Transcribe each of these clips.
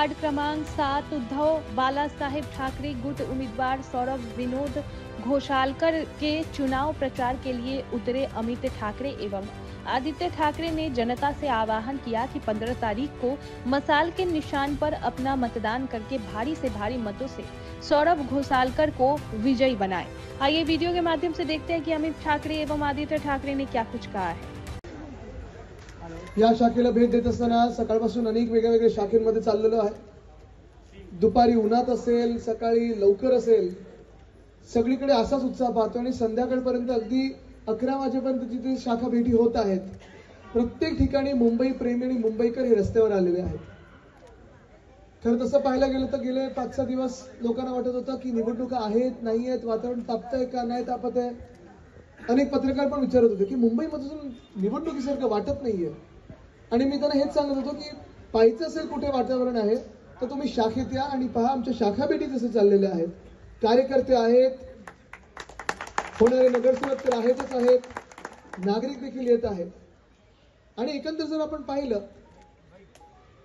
Ward क्रमांक 7 उद्धव बालासाहेब ठाकरे गुट उम्मीदवार सौरभ विनोद घोषालकर के चुनाव प्रचार के लिए उतरे अमित ठाकरे एवं आदित्य ठाकरे ने जनता से आह्वान किया कि 15 तारीख को मशाल के निशान पर अपना मतदान करके भारी से भारी मतों से सौरभ घोषालकर को विजयी बनाएं। आइए वीडियो के माध्यम से देखते हैं कि अमित ठाकरे एवं आदित्य ठाकरे ने क्या कुछ कहा है। या शाखेला भेट देत असताना सकाळपासून अनेक वेगवेगळ्या शाखेमध्ये चाललेलो आहे। दुपारी उन्हात असेल, सकाळी लवकर असेल, सगळीकडे असाच उत्साह पाहतो आणि संध्याकाळपर्यंत अगदी 11 वाजेपर्यंत जिथे शाखा भेटी होत आहेत, प्रत्येक ठिकाणी मुंबई प्रेमी आणि मुंबईकर हे रस्त्यावर आलेले आहेत। खरं तसं पाहायला गेलं तर गेले 5-6 दिवस लोकांना वाटत होतं की निवडणुका आहेत नाही आहेत, वातावरण तापतंय का नाही तापत आहे। अनेक पत्रकार पण विचारत होते की मुंबईमधून निवडणुकीसारखं वाटत नाहीये आणि मी त्यांना हेच सांगत होतो की पाहायचं असेल कुठे वातावरण आहे तर तुम्ही शाखेत या आणि पहा आमच्या शाखा भेटी जसे चाललेल्या आहेत, कार्यकर्ते आहेत, होणारे नगरसेवक तर आहेतच आहेत, नागरिक देखील येत आहेत आणि एकंदर जर आपण पाहिलं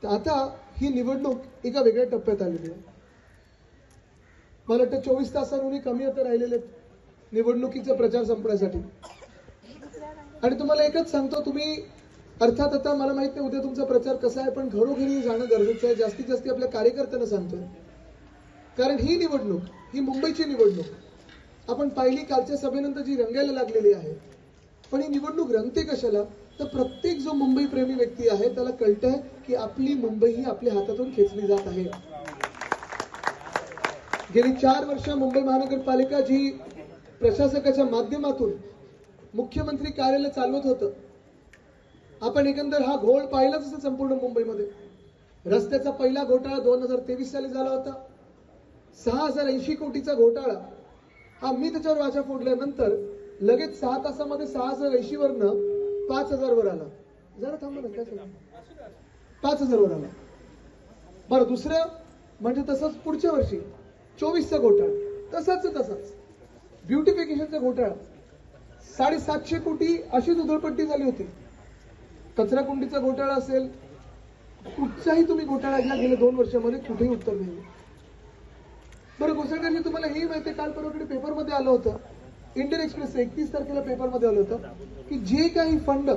तर आता ही निवडणूक एका वेगळ्या टप्प्यात आलेली आहे। मला वाटतं 24 तासांहून कमी आता राहिलेले निवडणुकीचा प्रचार संपण्यासाठी आणि तुम्हाला एकच सांगतो, तुम्ही अर्थात आता मला माहित नाही उद्या तुमचा प्रचार कसा आहे, पण घरोघरी जाणं गरजेचं आहे। जास्तीत जास्त आपल्या कार्यकर्त्यांना सांगतोय, कारण ही निवडणूक ही मुंबईची निवडणूक आपण पाहिली कालच्या सभेनंतर जी रंगायला लागलेली आहे, पण ही निवडणूक रंगते कशाला तर प्रत्येक जो मुंबई प्रेमी व्यक्ती आहे त्याला कळतंय की आपली मुंबई ही आपल्या हातातून खेचली जात आहे। गेली 4 वर्ष मुंबई महानगरपालिका जी प्रशासकाच्या माध्यमातून मुख्यमंत्री कार्यालय चालवत होतं, आपण एकंदर हा घोळ पाहिलाच असेल संपूर्ण मुंबईमध्ये। रस्त्याचा पहिला घोटाळा 2023 साली झाला होता, 6080 कोटीचा घोटाळा। हा मी त्याच्यावर वाचा फोडल्यानंतर लगेच 6 तासामध्ये 6080 वरनं 5000 वर आला। जरा थांबा ना, काय सांगू, 5000 वर आला। बरं, दुसरं म्हणजे तसंच पुढच्या वर्षी 24चा घोटाळा, तसाच ब्युटिफिकेशनचा घोटाळा 750 कोटी अशीच उधळपट्टी झाली होती। कचरा कुंडीचा घोटाळा असेल, कुठचाही तुम्ही घोटाळा घ्या गेल्या 2 वर्षामध्ये कुठेही उत्तर नाही। बरं, घोषणाची तुम्हाला हे माहिती आहे, काल परवाकडे पेपरमध्ये आलं होतं, इंडियन एक्सप्रेस 31 तारखेला पेपरमध्ये आलं होतं की जे काही फंड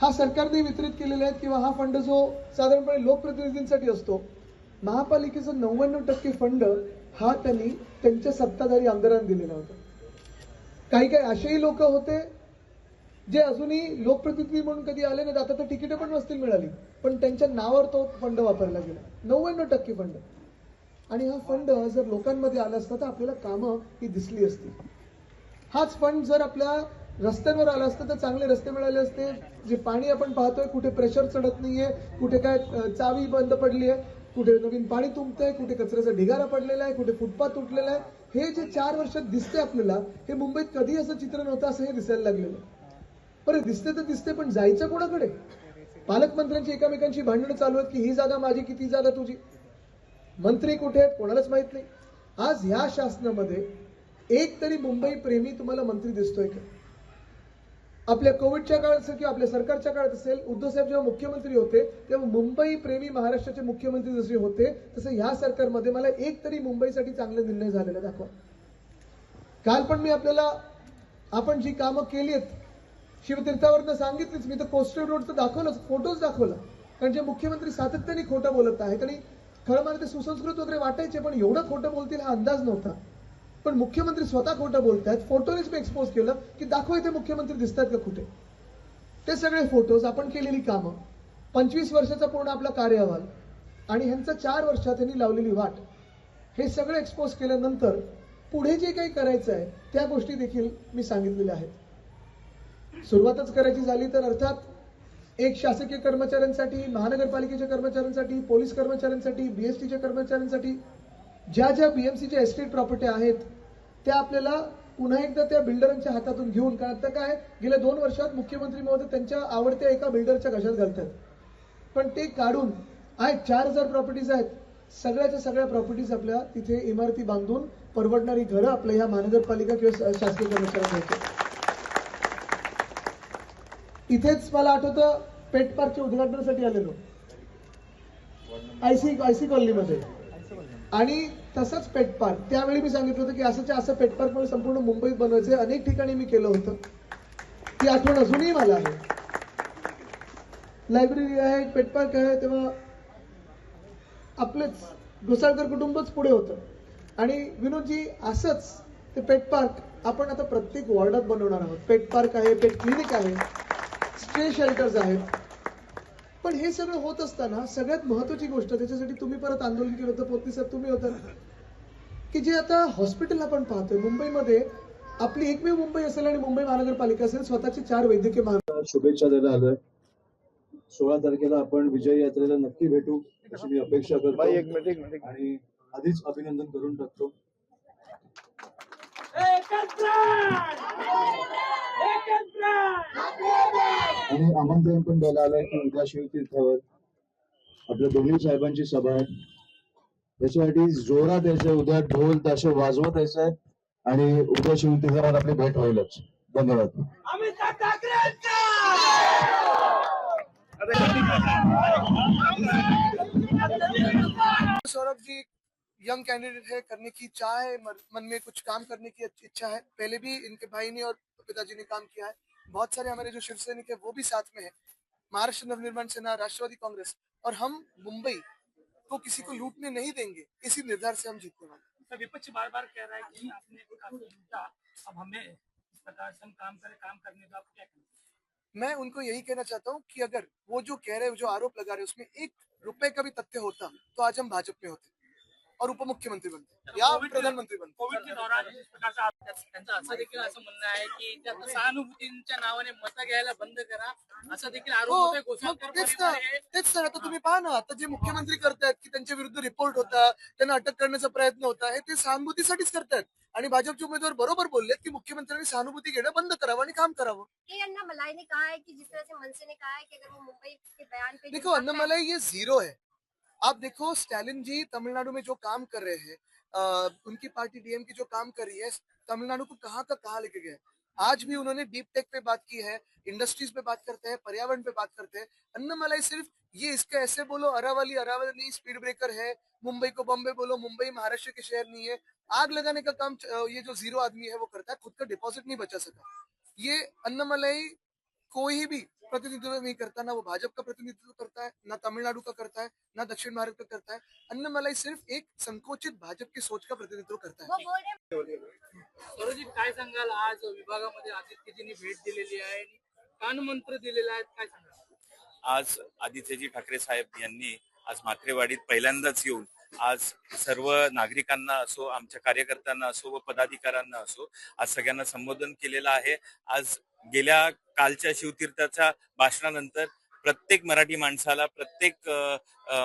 हा सरकारने वितरित केलेले आहेत किंवा हा फंड जो साधारणपणे लोकप्रतिनिधींसाठी असतो, महापालिकेचा 99% फंड हा त्यांनी त्यांच्या सत्ताधारी आमदारांनी दिलेला होता। काही असेही लोक होते जे अजूनही लोकप्रतिनिधी म्हणून कधी आले नाही, आता तर तिकीट पण नसतील मिळाली, पण त्यांच्या नावावर तो फंड वापरला गेला, 99% फंड। आणि हा फंड जर लोकांमध्ये आला असता तर आपल्याला कामं ही दिसली असती। हाच फंड जर आपल्या रस्त्यांवर आला असता तर चांगले रस्ते मिळाले असते। जे पाणी आपण पाहतोय, कुठे प्रेशर चढत नाहीये, कुठे काय चावी बंद पडली आहे, कुठे नवीन पाणी तुंबतंय, कुठे कचऱ्याचा ढिगारा पडलेला आहे, कुठे फुटपाथ तुटलेला आहे, हे जे 4 वर्षात दिसते आपल्याला, हे मुंबईत कधी असं चित्र नव्हतं असं हे दिसायला लागलेलं। बरं, दिसते तर दिसते, पण जायचं कोणाकडे? पालकमंत्र्यांची एकामेकांची भांडणं चालू आहेत की ही जागा माझी की ती जागा तुझी, मंत्री कुठे आहेत कोणालाच माहित नाही। आज ह्या शासनामध्ये एक तरी मुंबई प्रेमी तुम्हाला मंत्री दिसतोय का? आपल्या कोविडच्या काळात असेल किंवा आपल्या सरकारच्या काळात असेल, उद्धव साहेब जेव्हा मुख्यमंत्री होते तेव्हा मुंबई प्रेमी महाराष्ट्राचे मुख्यमंत्री जसे होते तसे ह्या सरकारमध्ये मला एक तरी मुंबईसाठी चांगले निर्णय झालेला दाखवा। काल पण मी आपल्याला आपण जी कामं केली आहेत शिवतीर्थावरनं सांगितलीच, मी तर कोस्टल रोडचं दाखवलंच, फोटोज दाखवला, कारण जे मुख्यमंत्री सातत्याने खोटं बोलत आहेत आणि खरं मला ते सुसंस्कृत वगैरे वाटायचे, पण एवढं खोटं बोलतील हा अंदाज नव्हता। पण मुख्यमंत्री स्वतः खोटं बोलतायत, फोटोनेच मी एक्सपोज केलं की दाखवा इथे मुख्यमंत्री दिसतात का कुठे। ते सगळे फोटोज, आपण केलेली कामं, 25 वर्षाचा पूर्ण आपला कार्यकाळ आणि ह्यांचा 4 वर्षात त्यांनी लावलेली वाट, हे सगळं एक्सपोज केल्यानंतर पुढे जे काही करायचं आहे त्या गोष्टी देखील मी सांगितलेल्या आहेत। सुरुवातच करायची झाली तर अर्थात एक शासकीय कर्मचाऱ्यांसाठी, महानगरपालिकेच्या कर्मचाऱ्यांसाठी, पोलीस कर्मचाऱ्यांसाठी, बीएसटीच्या कर्मचाऱ्यांसाठी ज्या ज्या बीएमसीच्या एस्टेट प्रॉपर्टी आहेत त्या आपल्याला पुन्हा एकदा त्या बिल्डरांच्या हातातून घेऊन, कारण आता काय गेल्या 2 वर्षात मुख्यमंत्री महोदय त्यांच्या आवडत्या एका बिल्डरच्या घशात घालतात, पण ते काढून आहेत 4000 प्रॉपर्टीज आहेत, सगळ्याच्या सगळ्या प्रॉपर्टीज आपल्या तिथे इमारती बांधून परवडणारी घरं आपल्या ह्या महानगरपालिका किंवा शासकीय कर्मचाऱ्यांना। इथेच मला आठवतं पेट पार्कच्या उद्घाटनासाठी आलेलो, आयसी कॉलनीमध्ये. आणि तसंच पेट पार्क, त्यावेळी मी सांगितलं होतं की असं पेट पार्क मला संपूर्ण मुंबईत बनवायचं. अनेक ठिकाणी मी केलं होतं, ती आठवण अजूनही मला आहे. लायब्ररी आहे, पेट पार्क आहे, तेव्हा आपलेच घोसाळकर कुटुंबच पुढे होतं. आणि विनोदजी, असंच ते पेट पार्क आपण आता प्रत्येक वॉर्डात बनवणार आहोत. पेट पार्क आहे, पेट क्लिनिक आहे, स्ट्रे शेल्टर्स आहेत. पण हे सगळं होत असताना सगळ्यात महत्वाची गोष्ट, त्याच्यासाठी तुम्ही परत आंदोलन केलं होतं, पोतनी साहेब तुम्ही होता, की जे आता हॉस्पिटल आपण पाहतोय मुंबईमध्ये, आपली एकमेव मुंबई असेल आणि मुंबई महानगरपालिका असेल, स्वतःचे 4 वैद्यकीय शुभेच्छा द्यायला आलोय. 16 तारखेला आपण विजय यात्रेला नक्की भेटू अशी मी अपेक्षा करतो. आणि आधीच अभिनंदन करून टाकतो. आणि आमंत्रण पण द्यायला आलंय की उद्या शिवतीर्थावर आपल्या दोन्ही साहेबांची सभा आहे. त्याच्यासाठी जोरात यायचंय, उद्या ढोल ताशे वाजवत यायचंय आणि उद्या शिवतीर्थावर आपली भेट होईलच. धन्यवाद. सौरभ जी यंग कैंडिडेट है, करने की चाह है, मन में कुछ काम करने की इच्छा है. पहले भी इनके भाई ने और पिताजी ने काम किया है. बहुत सारे हमारे जो शिवसैनिक है वो भी साथ में है. महाराष्ट्र नवनिर्माण सेना, राष्ट्रवादी कांग्रेस, और हम मुंबई को किसी को लूटने नहीं देंगे, इसी निर्धार से हम जीतने वाले. विपक्ष बार बार कह रहा है कि आपने काफी लूटा, अब हमें इस प्रकार से हम काम करने का, आप क्या कहेंगे? मैं उनको यही कहना चाहता हूँ कि अगर वो जो कह रहे, जो आरोप लगा रहे, उसमें 1 रुपए का भी तथ्य होता तो आज हम भाजपा में होते और उपमुख्यमंत्री बनते या प्रधानमंत्री बनते. कोविड के दौरान जिस प्रकार से त्यांचं असं देखील असं म्हणणं आहे की त्या सहानुभूतीच्या नावाने मतं घ्यायला बंद करा, असं देखील आरोप होतोय. घोसाळकर परिवार हे तेच ना, आता तुम्ही पहा ना, आता जे मुख्यमंत्री करतायत की त्यांच्या विरुद्ध रिपोर्ट होता, त्यांना अटक करण्याचा प्रयत्न होता, हे ते सहानुभूतीसाठीच करतायत. आणि भाजपचे उमेदवार बरोबर बोललेत की मुख्यमंत्र्यांनी सहानुभूति घेणं बंद करावं आणि काम करावं. अन्नामलाई ने कहा है कि जिस तरह से मनसे ने कहा है कि अगर वो मुंबई के बयान पे देखो, अन्नामलाई ये जीरो है. आप देखो, स्टालिन जी तमिलनाडु में जो काम कर रहे हैं, उनकी पार्टी डीएम की जो काम कर रही है, तमिलनाडु को कहाँ का कहाँ लेके गए. आज भी उन्होंने डीप टेक पे बात की है, इंडस्ट्रीज पे बात करते हैं, पर्यावरण पे बात करते हैं. अन्नामलाई सिर्फ ये इसका ऐसे बोलो, अरावली स्पीड ब्रेकर है, मुंबई को बॉम्बे बोलो, मुंबई महाराष्ट्र के शहर नहीं है, आग लगाने का काम ये जो जीरो आदमी है वो करता है. खुद का डिपॉजिट नहीं बचा सका. ये अन्नामलाई कोई भी प्रतिनिधित्व नहीं करता, ना वो भाजपा का प्रतिनिधित्व करता है, ना तमिलनाडु का करता है, ना दक्षिण भारत का करता है. अन्नामलाई सिर्फ एक संकोचित भाजपा की सोच का प्रतिनिधित्व करता है. सरोजी, काय सांगाल, आज विभागामध्ये आदित्यजींनी भेट दिलेली आहे आणि कानमंत्र दिलेला आहे, काय सांगाल? आज आदित्यजी ठाकरे साहेब यांनी आज म्हात्रेवाडीत पहिल्यांदाच येऊन आज सर्व नागरिकांना असो, आमच्या कार्यकर्त्यांना असो व पदाधिकाऱ्यांना असो, आज सगळ्यांना संबोधन केलेलं आहे. आज गेल्या कालच्या शिवतीर्थाच्या भाषणानंतर प्रत्येक मराठी माणसाला, प्रत्येक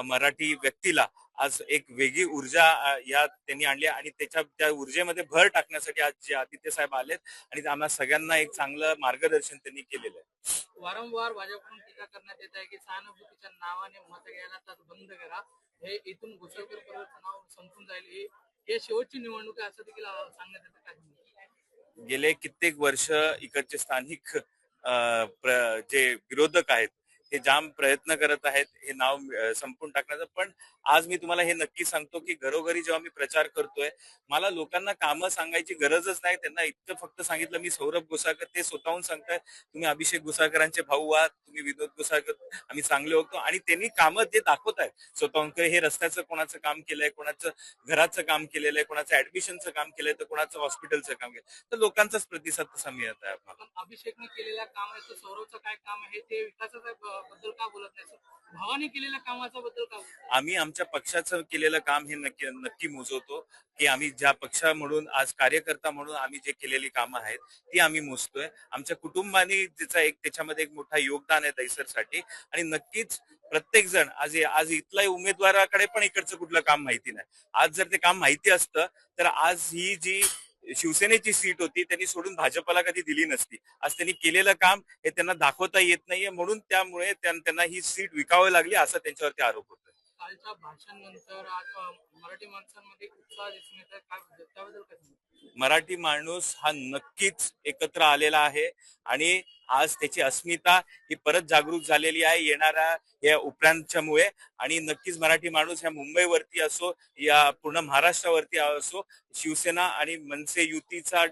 मराठी व्यक्तीला आज एक वेगळी ऊर्जा या त्यांनी आणली आणि त्या ऊर्जेमध्ये भर टाकण्यासाठी आज जे आदित्य साहेब आलेत आणि आम्हाला सगळ्यांना एक चांगलं मार्गदर्शन त्यांनी केलेलं आहे. वारंवार भाजपकडून टीका करण्यात येत आहे की सहानुभूतीच्या नावाने मत घ्यायला तर बंद करा, हे इथून घोसाळकर परिवाराचं नाव संपून जाईल, हे शेवटची निवडणूक आहे असं देखील सांगण्यात येतं. काय गेले कित्येक वर्ष इकडचे स्थानिक जे विरोधक आहेत हे जाम प्रयत्न करत आहेत हे नाव संपून टाकण्याचा. पण आज मी तुम्हाला हे नक्की सांगतो की घरोघरी जेव्हा मी प्रचार करतोय, मला लोकांना कामं सांगायची गरजच नाही. त्यांना इतकं फक्त सांगितलं मी सौरभ घोसाळकर, ते स्वतःहून सांगतायत तुम्ही अभिषेक घोसाळकरांचे भाऊ आहात, तुम्ही विनोद घोसाळकर, आम्ही चांगले होतो. आणि त्यांनी कामं ते दाखवत आहेत स्वतःहून. हे रस्त्याचं कोणाचं काम केलंय, कोणाचं घराचं काम केलेलं आहे, कोणाचं ऍडमिशनचं काम केलंय, तर कोणाचं हॉस्पिटलचं काम केलं, तर लोकांचाच प्रतिसाद तसा मिळत आहे. अभिषेकने केलेलं काम आहे तर सौरभचं काय काम आहे ते विकासाच्या बद्दल का बोलत नाही? भावाने केलेल्या कामाच्या बद्दल का? आम्ही आमच्या पक्षाचं केलेलं काम हे नक्की मोजवतो की आम्ही ज्या पक्षा म्हणून आज कार्यकर्ता म्हणून आम्ही जे केलेली कामं आहेत ती आम्ही मोजतोय. आमच्या कुटुंबाने त्याच्यामध्ये एक मोठा योगदान आहे दैसरसाठी. आणि नक्कीच प्रत्येक जण आज इथल्या उमेदवाराकडे पण इकडचं कुठलं काम माहिती नाही. आज जर ते काम माहिती असतं तर आज ही जी शिवसेनेची सीट होती त्यांनी सोडून भाजपला कधी दिली नसती. आज त्यांनी केलेलं काम हे त्यांना दाखवता येत नाहीये, म्हणून त्यामुळे त्यांना ही सीट विकावी लागली असा त्यांच्यावरती आरोप होतोय. कालच्या भाषणानंतर आज मराठी माणसांमध्ये उत्साह दिसून येत आहे, त्याबद्दल काय? मराठी माणूस हा नक्कीच एकत्र आलेला आहे आणि आज त्याची अस्मिता ही परत जागरूक झालेली आहे येणाऱ्या या उपरांच्यामुळे. आणि नक्कीच मराठी माणूस ह्या मुंबईवरती असो या पूर्ण महाराष्ट्रावरती असो, शिवसेना आणि मनसे युतीचा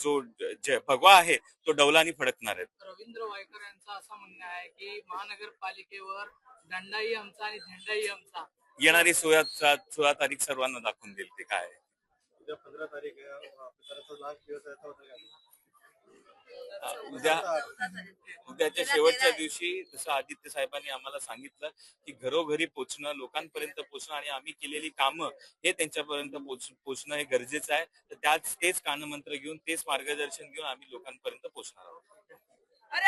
जो भगवा आहे तो डौलानी फडकणार आहे. रवींद्र वायकर यांचं असं म्हणणं आहे की महानगरपालिकेवर दंडाही आमचा आणि झेंडाही आमचा. येणारी 16 तारीख सर्वांना दाखवून देईल ते काय आहे. उद्या 15 तारीख लास्ट दिवस आहे, उद्याच्या शेवटच्या दिवशी जसं आदित्य साहेबांनी आम्हाला सांगितलं की घरोघरी पोहोचणं, लोकांपर्यंत पोहोचणं आणि आम्ही केलेली कामं हे त्यांच्यापर्यंत पोहोचणं हे गरजेचं आहे. तर तेच कानमंत्र घेऊन, तेच मार्गदर्शन घेऊन आम्ही लोकांपर्यंत पोहोचणार आहोत.